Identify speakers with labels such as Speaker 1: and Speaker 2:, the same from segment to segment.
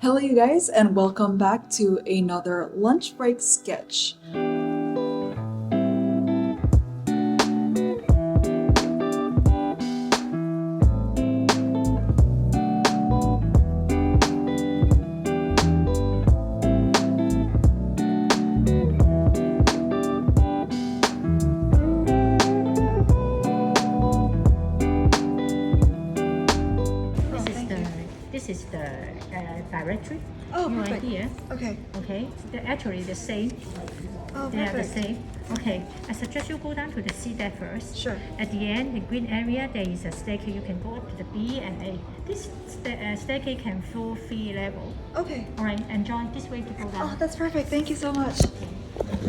Speaker 1: Hello, you guys, and welcome back to another lunch break sketch.
Speaker 2: This is the directory.
Speaker 3: Oh,
Speaker 2: You are
Speaker 3: perfect.
Speaker 2: here.
Speaker 3: Okay.
Speaker 2: Okay, they're actually the same.
Speaker 3: Oh,
Speaker 2: They are the
Speaker 3: perfect.
Speaker 2: same. Okay, I suggest you go down to the C deck first.
Speaker 3: Sure.
Speaker 2: At the end, the green area, there is a staircase. You can go up to the B and A. This staircase can flow 3 level.
Speaker 3: Okay.
Speaker 2: All right, enjoy this way to go
Speaker 3: Oh,
Speaker 2: down.
Speaker 3: that's perfect. Thank you so much. Thank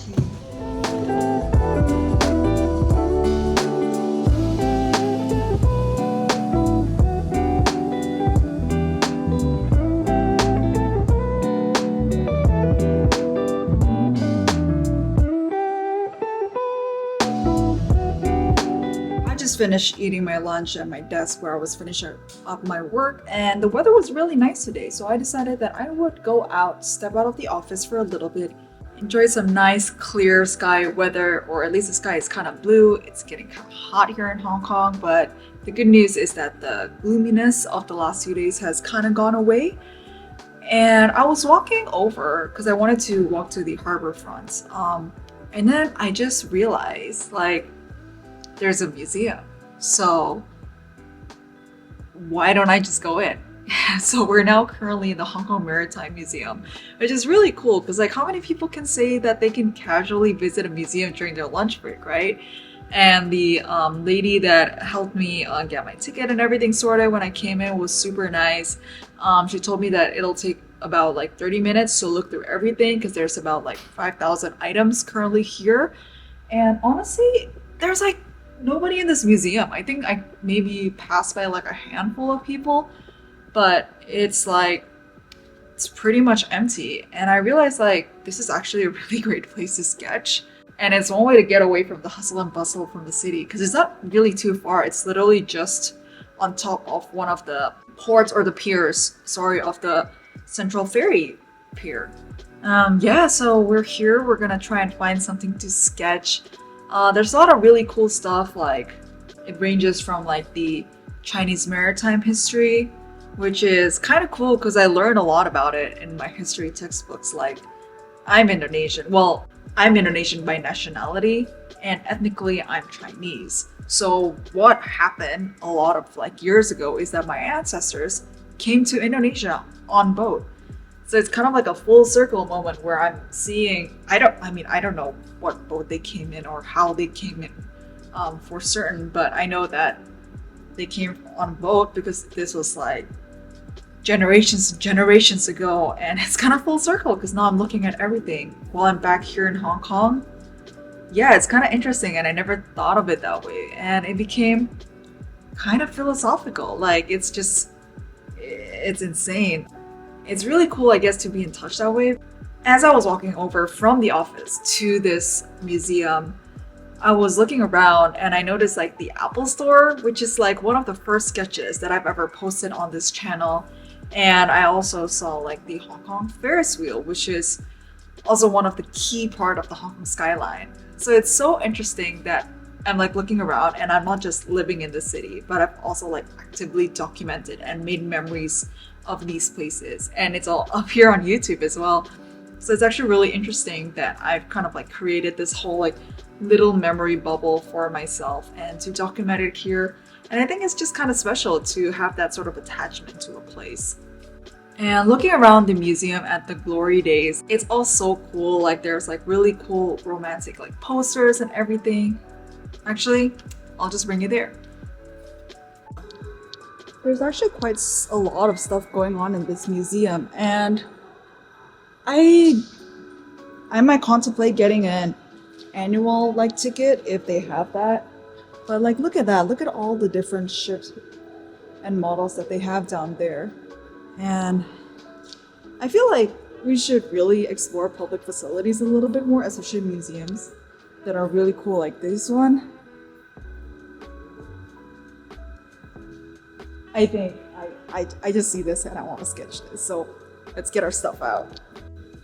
Speaker 3: you.
Speaker 1: I just finished eating my lunch at my desk where I was finishing up my work, and the weather was really nice today, so I decided that I would go out, step out of the office for a little bit, enjoy some nice clear sky weather, or at least the sky is kind of blue. It's getting kind of hot here in Hong Kong, but the good news is that the gloominess of the last few days has kind of gone away. And I was walking over because I wanted to walk to the harbor front. And then I just realized like there's a museum. So why don't I just go in? So we're now currently in the Hong Kong Maritime Museum, which is really cool because like how many people can say that they can casually visit a museum during their lunch break, right? And the lady that helped me get my ticket and everything sorted when I came in was super nice. She told me that it'll take about like 30 minutes to look through everything because there's about like 5,000 items currently here. And honestly, there's like nobody in this museum. I think I maybe passed by like a handful of people, but it's like it's pretty much empty. And I realized like this is actually a really great place to sketch. And it's one way to get away from the hustle and bustle from the city because it's not really too far. It's literally just on top of one of the ports or the piers, sorry, of the Central Ferry Pier. Yeah, so we're here. We're gonna try and find something to sketch. There's a lot of really cool stuff. Like it ranges from like the Chinese maritime history, which is kind of cool because I learned a lot about it in my history textbooks. Like I'm Indonesian. Well, I'm Indonesian by nationality, and ethnically I'm Chinese. So what happened a lot of like years ago is that my ancestors came to Indonesia on boat. So it's kind of like a full circle moment where I'm seeing, I don't know what boat they came in or how they came in for certain, but I know that they came on a boat because this was like generations and generations ago, and it's kind of full circle because now I'm looking at everything while I'm back here in Hong Kong. Yeah, it's kind of interesting, and I never thought of it that way, and it became kind of philosophical. Like it's insane. It's really cool, I guess, to be in touch that way. As I was walking over from the office to this museum, I was looking around and I noticed like the Apple Store, which is like one of the first sketches that I've ever posted on this channel. And I also saw like the Hong Kong Ferris wheel, which is also one of the key part of the Hong Kong skyline. So it's so interesting that I'm like looking around and I'm not just living in the city, but I've also like actively documented and made memories of these places. And it's all up here on YouTube as well. So it's actually really interesting that I've kind of like created this whole like little memory bubble for myself and to document it here. And I think it's just kind of special to have that sort of attachment to a place. And looking around the museum at the glory days, it's all so cool. Like there's like really cool romantic like posters and everything. Actually, I'll just bring you there. There's actually quite a lot of stuff going on in this museum, and I I might contemplate getting an annual like ticket if they have that. But like look at that. Look at all the different ships and models that they have down there. And I feel like we should really explore public facilities a little bit more, especially museums that are really cool like this one. I think I just see this and I want to sketch this. So let's get our stuff out.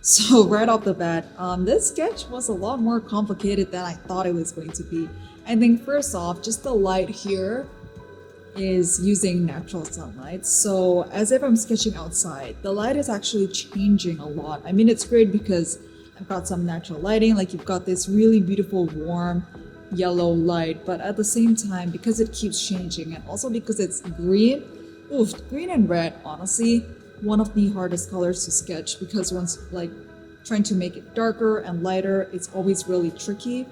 Speaker 1: So right off the bat, this sketch was a lot more complicated than I thought it was going to be. I think first off, just the light here is using natural sunlight. So as if I'm sketching outside, the light is actually changing a lot. I mean, it's great because I've got some natural lighting, like you've got this really beautiful warm yellow light, but at the same time, because it keeps changing and also because it's green, green and red, honestly, one of the hardest colors to sketch because once like trying to make it darker and lighter, it's always really tricky.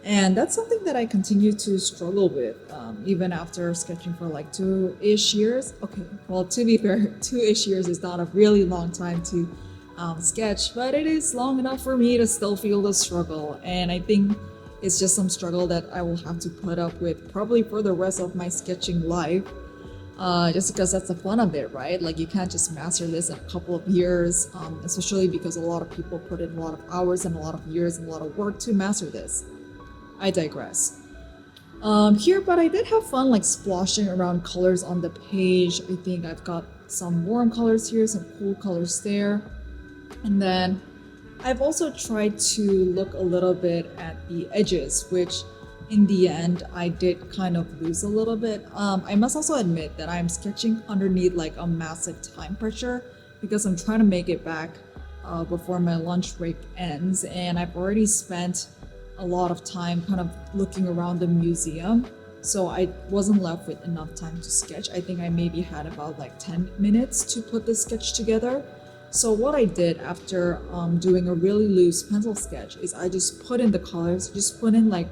Speaker 1: And that's something that I continue to struggle with, even after sketching for like 2-ish years. Okay, well, to be fair, 2-ish years is not a really long time to sketch, but it is long enough for me to still feel the struggle. And I think it's just some struggle that I will have to put up with probably for the rest of my sketching life, just because that's the fun of it, right? Like you can't just master this in a couple of years, especially because a lot of people put in a lot of hours and a lot of years and a lot of work to master this. I digress. Here, but I did have fun like splashing around colors on the page. I think I've got some warm colors here, some cool colors there. And then I've also tried to look a little bit at the edges, which in the end I did kind of lose a little bit. I must also admit that I'm sketching underneath like a massive time pressure because I'm trying to make it back before my lunch break ends, and I've already spent a lot of time kind of looking around the museum, so I wasn't left with enough time to sketch. I think I maybe had about like 10 minutes to put this sketch together. So what I did after doing a really loose pencil sketch is I just put in the colors, just put in like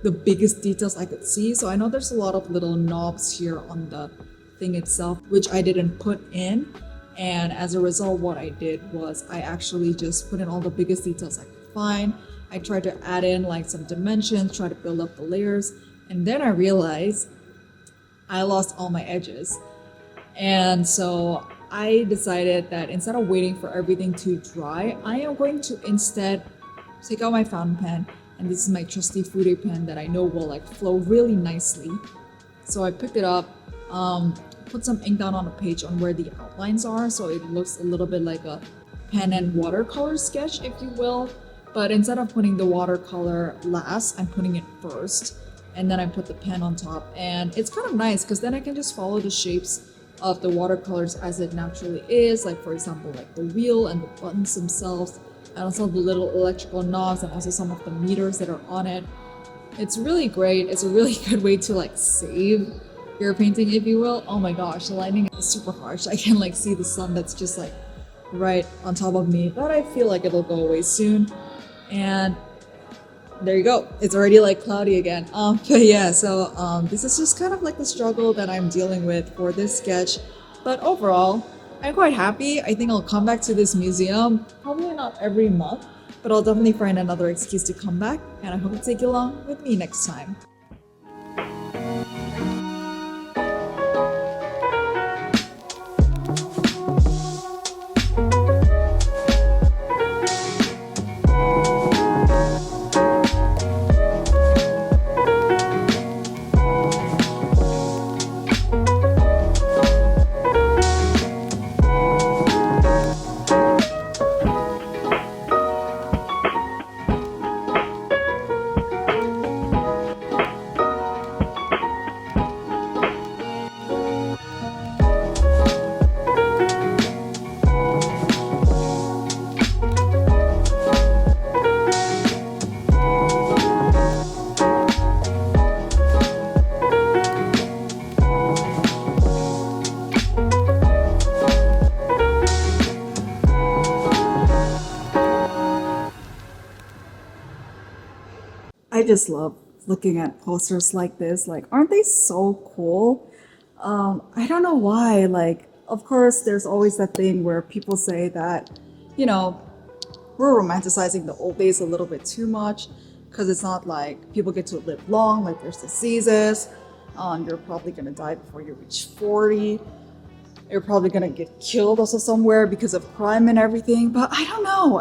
Speaker 1: the biggest details I could see. So I know there's a lot of little knobs here on the thing itself, which I didn't put in. And as a result, what I did was I actually just put in all the biggest details I could find. I tried to add in like some dimensions, try to build up the layers, and then I realized I lost all my edges. And so I decided that instead of waiting for everything to dry, I am going to instead take out my fountain pen, and this is my trusty Fude pen that I know will like flow really nicely. So I picked it up, put some ink down on the page on where the outlines are, so it looks a little bit like a pen and watercolor sketch, if you will. But instead of putting the watercolor last, I'm putting it first, and then I put the pen on top. And it's kind of nice because then I can just follow the shapes of the watercolors as it naturally is, like for example like the wheel and the buttons themselves, and also the little electrical knobs and also some of the meters that are on it. It's really great. It's a really good way to like save your painting, if you will. Oh my gosh, the lighting is super harsh. I can like see the sun that's just like right on top of me, but I feel like it'll go away soon. And there you go, it's already like cloudy again. But yeah, so this is just kind of like the struggle that I'm dealing with for this sketch, but overall I'm quite happy. I think I'll come back to this museum, probably not every month, but I'll definitely find another excuse to come back, and I hope to take you along with me next time. I just love looking at posters like this. Like, aren't they so cool? I don't know why. Like, of course, there's always that thing where people say that, you know, we're romanticizing the old days a little bit too much because it's not like people get to live long, like there's diseases. You're probably gonna die before you reach 40. You're probably gonna get killed also somewhere because of crime and everything. But I don't know.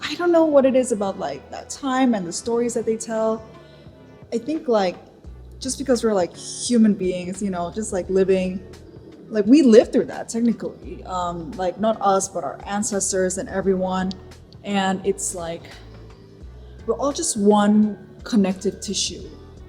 Speaker 1: I don't know what it is about like that time and the stories that they tell. I think like just because we're like human beings, you know, just like living like we lived through that technically, like not us but our ancestors and everyone, and it's like we're all just one connective tissue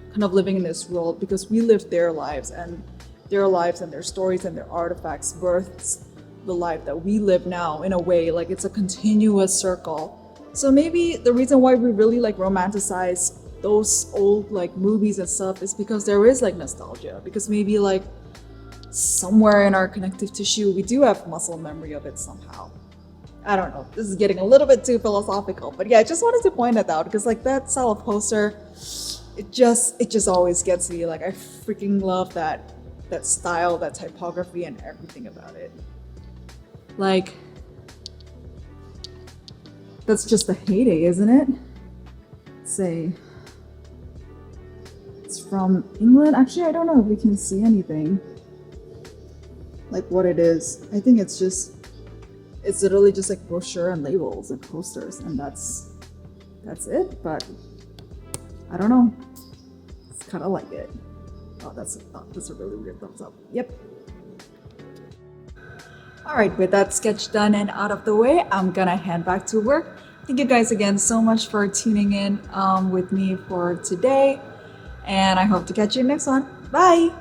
Speaker 1: kind of living in this world because we lived their lives and their stories and their artifacts births the life that we live now. In a way, like it's a continuous circle. So maybe the reason why we really like romanticize those old like movies and stuff is because there is like nostalgia, because maybe like somewhere in our connective tissue we do have muscle memory of it somehow. I don't know, this is getting a little bit too philosophical, but yeah, I just wanted to point that out because like that style of poster, it just always gets me. Like I freaking love that style, that typography and everything about it. Like that's just the heyday, isn't it? Let's say it's from England. Actually, I don't know if we can see anything like what it is. I think it's literally just like brochure and labels and posters, and that's it. But I don't know. It's kind of like it. Oh, that's a really weird thumbs up. Yep. All right, with that sketch done and out of the way, I'm gonna hand back to work. Thank you guys again so much for tuning in with me for today, and I hope to catch you next one. Bye.